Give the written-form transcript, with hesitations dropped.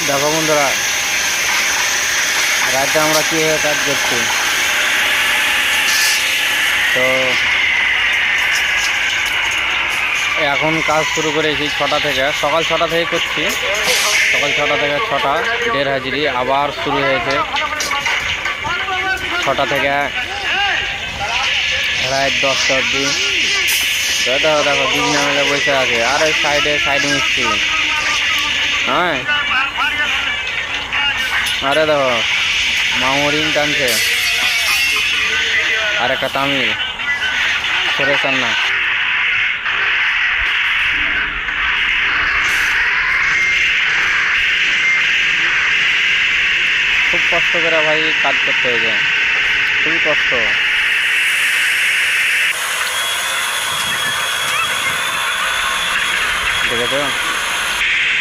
দেখো বন্ধুরা, রাতে আমরা কীভাবে কাজ করছি। তো এখন কাজ শুরু করেছি 6টা থেকে, সকাল 6টা থেকে করছি। সকাল 6টা থেকে 6টা দেড় হাজিরি আবার শুরু হয়েছে। 6টা থেকে রাত 10টা অবধি। দেখো দেখো দুজনে মিলে বসে আছে, আর ওই সাইড মিস্ত্রি। হ্যাঁ, আরে দেখো মামুরিং টানছে, আর একটা তামিল সুরেশান না। খুব কষ্ট করে ভাই কাজ করতে হয়েছে, খুবই কষ্ট। দেখেছো?